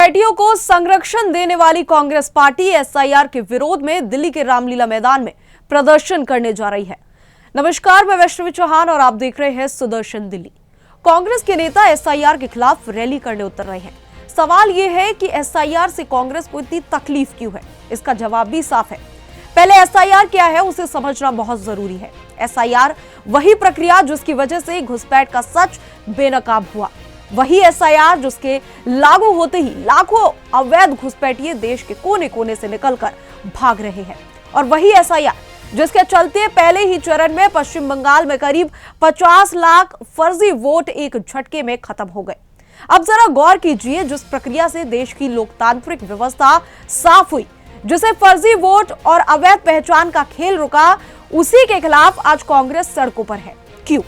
घुसपैठियों को संरक्षण देने वाली कांग्रेस पार्टी एसआईआर के विरोध में दिल्ली के रामलीला मैदान में प्रदर्शन करने जा रही है। नमस्कार, मैं वैष्णवी चौहान और आप देख रहे हैं सुदर्शन दिल्ली। कांग्रेस के नेता एसआईआर के खिलाफ रैली करने उतर रहे हैं। सवाल यह है कि एसआईआर से कांग्रेस को इतनी तकलीफ क्यों है? इसका जवाब भी साफ है। पहले एसआईआर क्या है उसे समझना बहुत जरूरी है। एसआईआर वही प्रक्रिया जिसकी वजह से घुसपैठ का सच बेनकाब हुआ, वही एसआईआर जिसके लागू होते ही लाखों अवैध घुसपैठिए देश के कोने कोने से निकलकर भाग रहे हैं, और वही एसआईआर जिसके चलते पहले ही चरण में पश्चिम बंगाल में करीब 50 लाख फर्जी वोट एक झटके में खत्म हो गए। अब जरा गौर कीजिए, जिस प्रक्रिया से देश की लोकतांत्रिक व्यवस्था साफ हुई, जिसे फर्जी वोट और अवैध पहचान का खेल रुका, उसी के खिलाफ आज कांग्रेस सड़कों पर है। क्यों?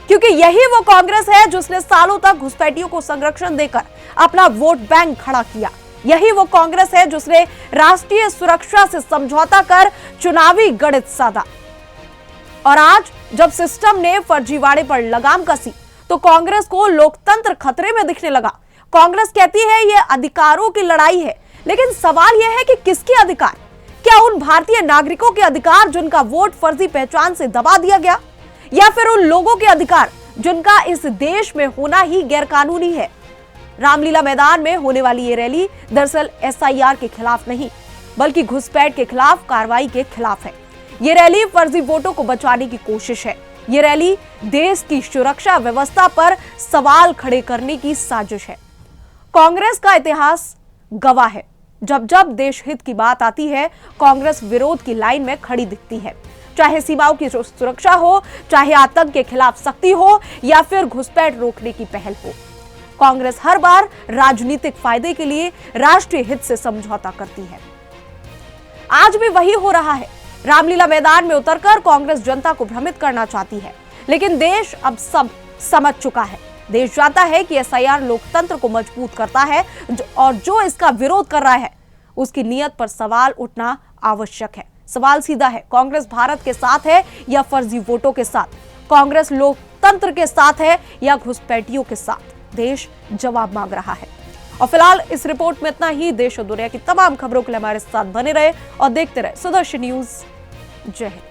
क्योंकि यही वो कांग्रेस है जिसने सालों तक घुसपैठियों को संरक्षण देकर अपना वोट बैंक खड़ा किया। यही वो कांग्रेस है जिसने राष्ट्रीय सुरक्षा से समझौता कर चुनावी गणित साधा। और आज जब सिस्टम ने फर्जीवाड़े पर लगाम कसी तो कांग्रेस को लोकतंत्र खतरे में दिखने लगा। कांग्रेस कहती है यह अधिकारों की लड़ाई है, लेकिन सवाल यह है कि किसके अधिकार? क्या उन भारतीय नागरिकों के अधिकार जिनका वोट फर्जी पहचान से दबा दिया गया, या फिर उन लोगों के अधिकार जिनका इस देश में होना ही गैरकानूनी है? रामलीला मैदान में होने वाली ये रैली दरअसल एसआईआर के खिलाफ नहीं, बल्कि घुसपैठ के खिलाफ कार्रवाई के खिलाफ है। ये रैली फर्जी वोटों को बचाने की कोशिश है। ये रैली देश की सुरक्षा व्यवस्था पर सवाल खड़े करने की साजिश है। कांग्रेस का इतिहास गवाह है, जब जब देश हित की बात आती है कांग्रेस विरोध की लाइन में खड़ी दिखती है। चाहे सीमाओं की सुरक्षा हो, चाहे आतंक के खिलाफ सख्ती हो, या फिर घुसपैठ रोकने की पहल हो, कांग्रेस हर बार राजनीतिक फायदे के लिए राष्ट्रीय हित से समझौता करती है। आज भी वही हो रहा है। रामलीला मैदान में उतरकर कांग्रेस जनता को भ्रमित करना चाहती है, लेकिन देश अब सब समझ चुका है। देश जानता है कि एसआईआर लोकतंत्र को मजबूत करता है, और जो इसका विरोध कर रहा है उसकी नीयत पर सवाल उठना आवश्यक है। सवाल सीधा है, कांग्रेस भारत के साथ है या फर्जी वोटों के साथ? कांग्रेस लोकतंत्र के साथ है या घुसपैठियों के साथ? देश जवाब मांग रहा है। और फिलहाल इस रिपोर्ट में इतना ही। देश और दुनिया की तमाम खबरों के लिए हमारे साथ बने रहे और देखते रहे सुदर्शन न्यूज। जय हिंद।